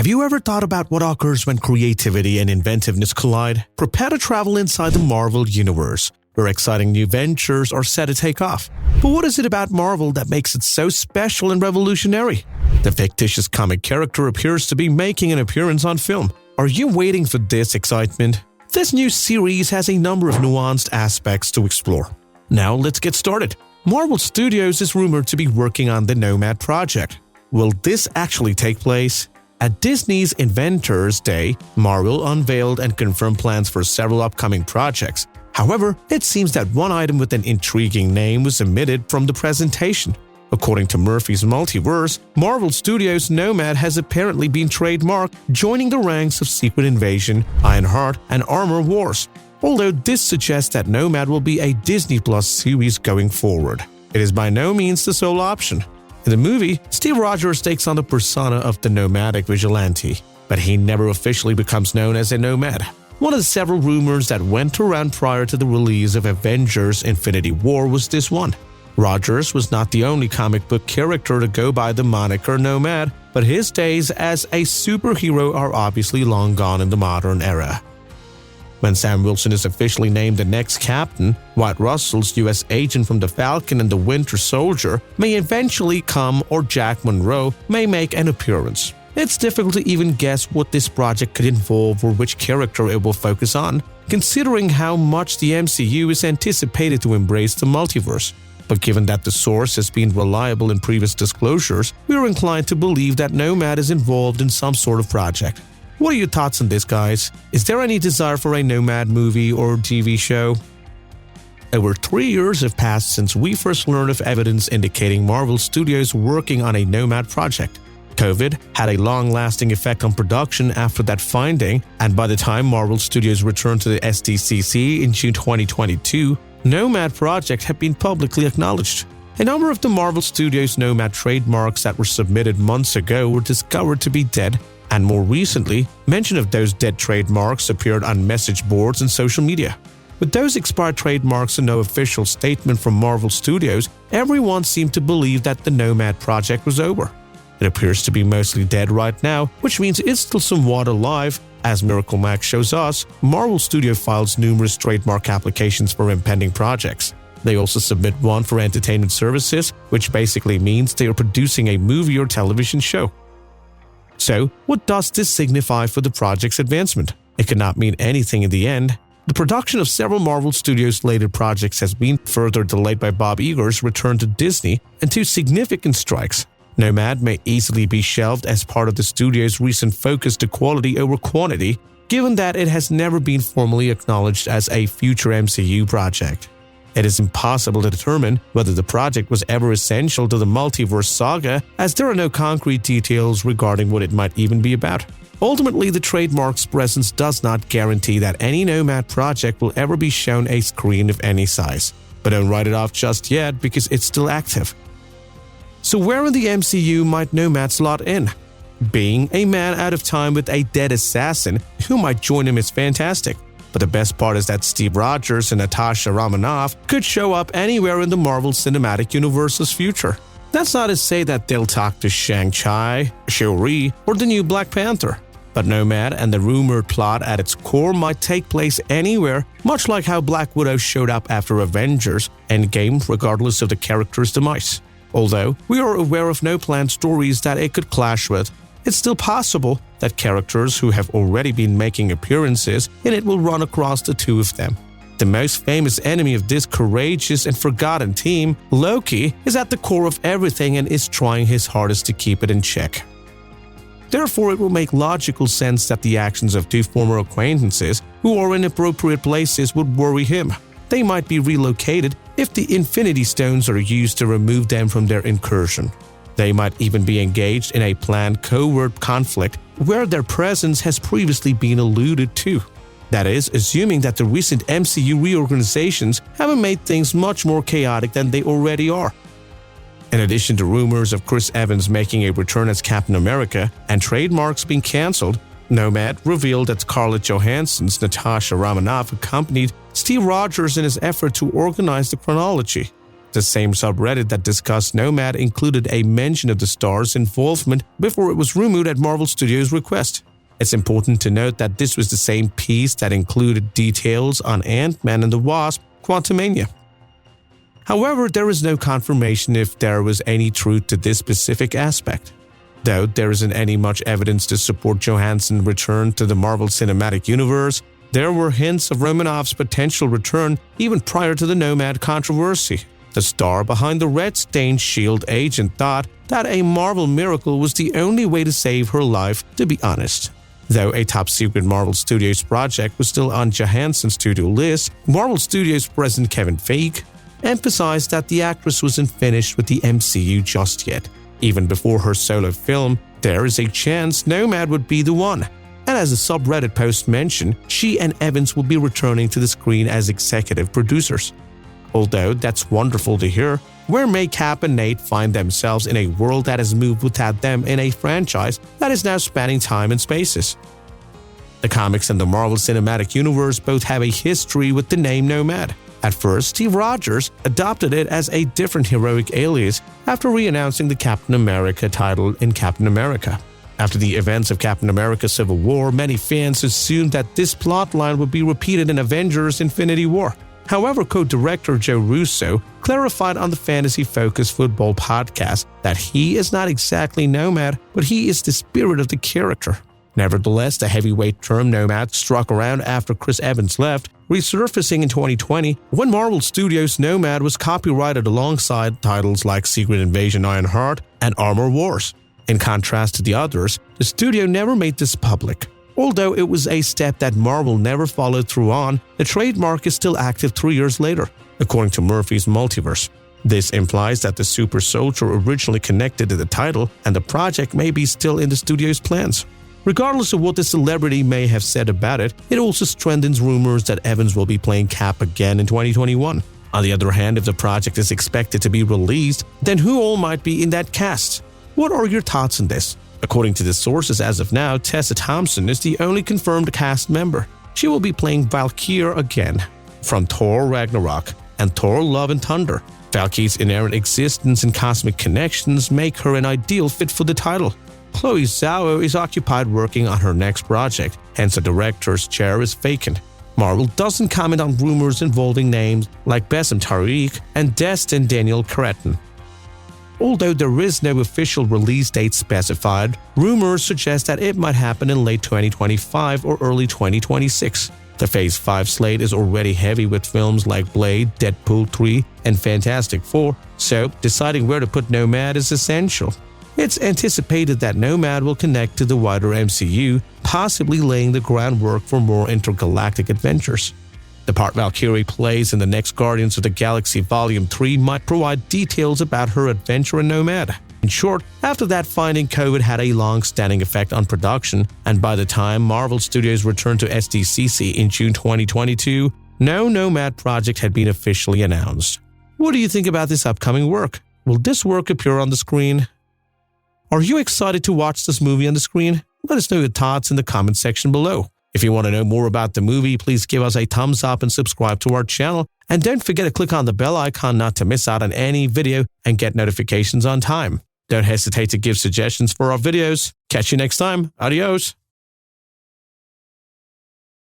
Have you ever thought about what occurs when creativity and inventiveness collide? Prepare to travel inside the Marvel universe, where exciting new ventures are set to take off. But what is it about Marvel that makes it so special and revolutionary? The fictitious comic character appears to be making an appearance on film. Are you waiting for this excitement? This new series has a number of nuanced aspects to explore. Now let's get started. Marvel Studios is rumored to be working on the NOMAD project. Will this actually take place? At Disney's Inventors Day, Marvel unveiled and confirmed plans for several upcoming projects. However, it seems that one item with an intriguing name was omitted from the presentation. According to Murphy's Multiverse, Marvel Studios' NOMAD has apparently been trademarked, joining the ranks of Secret Invasion, Ironheart, and Armor Wars. Although this suggests that NOMAD will be a Disney Plus series going forward. It is by no means the sole option. In the movie, Steve Rogers takes on the persona of the nomadic vigilante, but he never officially becomes known as a nomad. One of the several rumors that went around prior to the release of Avengers Infinity War was this one. Rogers was not the only comic book character to go by the moniker Nomad, but his days as a superhero are obviously long gone in the modern era. When Sam Wilson is officially named the next captain, Wyatt Russell's U.S. agent from The Falcon and the Winter Soldier may eventually come, or Jack Monroe may make an appearance. It's difficult to even guess what this project could involve or which character it will focus on, considering how much the MCU is anticipated to embrace the multiverse. But given that the source has been reliable in previous disclosures, we are inclined to believe that NOMAD is involved in some sort of project. What are your thoughts on this, guys? Is there any desire for a NOMAD movie or TV show? Over 3 years have passed since we first learned of evidence indicating Marvel Studios working on a NOMAD project. COVID had a long-lasting effect on production after that finding, and by the time Marvel Studios returned to the SDCC in June 2022, NOMAD project had been publicly acknowledged. A number of the Marvel Studios NOMAD trademarks that were submitted months ago were discovered to be dead, and more recently, mention of those dead trademarks appeared on message boards and social media. With those expired trademarks and no official statement from Marvel Studios, everyone seemed to believe that the NOMAD project was over. It appears to be mostly dead right now, which means it's still somewhat alive. As Miracle Max shows us, Marvel Studio files numerous trademark applications for impending projects. They also submit one for entertainment services, which basically means they are producing a movie or television show. So, what does this signify for the project's advancement? It cannot mean anything in the end. The production of several Marvel Studios' later projects has been further delayed by Bob Iger's return to Disney and two significant strikes. NOMAD may easily be shelved as part of the studio's recent focus to quality over quantity, given that it has never been formally acknowledged as a future MCU project. It is impossible to determine whether the project was ever essential to the multiverse saga, as there are no concrete details regarding what it might even be about. Ultimately, the trademark's presence does not guarantee that any NOMAD project will ever be shown a screen of any size. But don't write it off just yet because it's still active. So where in the MCU might NOMAD slot in? Being a man out of time with a dead assassin who might join him is fantastic. But the best part is that Steve Rogers and Natasha Romanoff could show up anywhere in the Marvel Cinematic Universe's future. That's not to say that they'll talk to Shang-Chi, Shuri, or the new Black Panther. But NOMAD and the rumored plot at its core might take place anywhere, much like how Black Widow showed up after Avengers Endgame regardless of the character's demise. Although we are aware of no planned stories that it could clash with, it's still possible that characters who have already been making appearances in it will run across the two of them. The most famous enemy of this courageous and forgotten team, Loki, is at the core of everything and is trying his hardest to keep it in check. Therefore, it will make logical sense that the actions of two former acquaintances who are in appropriate places would worry him. They might be relocated if the Infinity Stones are used to remove them from their incursion. They might even be engaged in a planned covert conflict where their presence has previously been alluded to. That is, assuming that the recent MCU reorganizations haven't made things much more chaotic than they already are. In addition to rumors of Chris Evans making a return as Captain America and trademarks being cancelled, NOMAD revealed that Scarlett Johansson's Natasha Romanoff accompanied Steve Rogers in his effort to organize the chronology. The same subreddit that discussed Nomad included a mention of the star's involvement before it was removed at Marvel Studios' request. It's important to note that this was the same piece that included details on Ant-Man and the Wasp: Quantumania. However, there is no confirmation if there was any truth to this specific aspect. Though there isn't any much evidence to support Johansson's return to the Marvel Cinematic Universe, there were hints of Romanoff's potential return even prior to the Nomad controversy. The star behind the red-stained SHIELD agent thought that a Marvel miracle was the only way to save her life, to be honest. Though a top-secret Marvel Studios project was still on Johansson's to-do list, Marvel Studios president Kevin Feige emphasized that the actress wasn't finished with the MCU just yet. Even before her solo film, there is a chance Nomad would be the one. And as the subreddit post mentioned, she and Evans will be returning to the screen as executive producers. Although that's wonderful to hear, where may Cap and Nate find themselves in a world that has moved without them in a franchise that is now spanning time and spaces? The comics and the Marvel Cinematic Universe both have a history with the name Nomad. At first, Steve Rogers adopted it as a different heroic alias after re-announcing the Captain America title in Captain America. After the events of Captain America Civil War, many fans assumed that this plotline would be repeated in Avengers Infinity War. However, co-director Joe Russo clarified on the fantasy-focused football podcast that he is not exactly Nomad, but he is the spirit of the character. Nevertheless, the heavyweight term Nomad struck around after Chris Evans left, resurfacing in 2020 when Marvel Studios' Nomad was copyrighted alongside titles like Secret Invasion Ironheart and Armor Wars. In contrast to the others, the studio never made this public. Although it was a step that Marvel never followed through on, the trademark is still active 3 years later, according to Murphy's Multiverse. This implies that the super soldier originally connected to the title and the project may be still in the studio's plans. Regardless of what the celebrity may have said about it, it also strengthens rumors that Evans will be playing Cap again in 2021. On the other hand, if the project is expected to be released, then who all might be in that cast? What are your thoughts on this? According to the sources as of now, Tessa Thompson is the only confirmed cast member. She will be playing Valkyrie again, from Thor Ragnarok and Thor Love and Thunder. Valkyrie's inherent existence and cosmic connections make her an ideal fit for the title. Chloe Zhao is occupied working on her next project, hence the director's chair is vacant. Marvel doesn't comment on rumors involving names like Bassem Tariq and Destin Daniel Cretton. Although there is no official release date specified, rumors suggest that it might happen in late 2025 or early 2026. The Phase 5 slate is already heavy with films like Blade, Deadpool 3, and Fantastic Four, so deciding where to put Nomad is essential. It's anticipated that Nomad will connect to the wider MCU, possibly laying the groundwork for more intergalactic adventures. The part Valkyrie plays in the next Guardians of the Galaxy Volume 3 might provide details about her adventure in Nomad. In short, after that finding, COVID had a long-standing effect on production, and by the time Marvel Studios returned to SDCC in June 2022, no Nomad project had been officially announced. What do you think about this upcoming work? Will this work appear on the screen? Are you excited to watch this movie on the screen? Let us know your thoughts in the comment section below. If you want to know more about the movie, please give us a thumbs up and subscribe to our channel. And don't forget to click on the bell icon not to miss out on any video and get notifications on time. Don't hesitate to give suggestions for our videos. Catch you next time. Adios.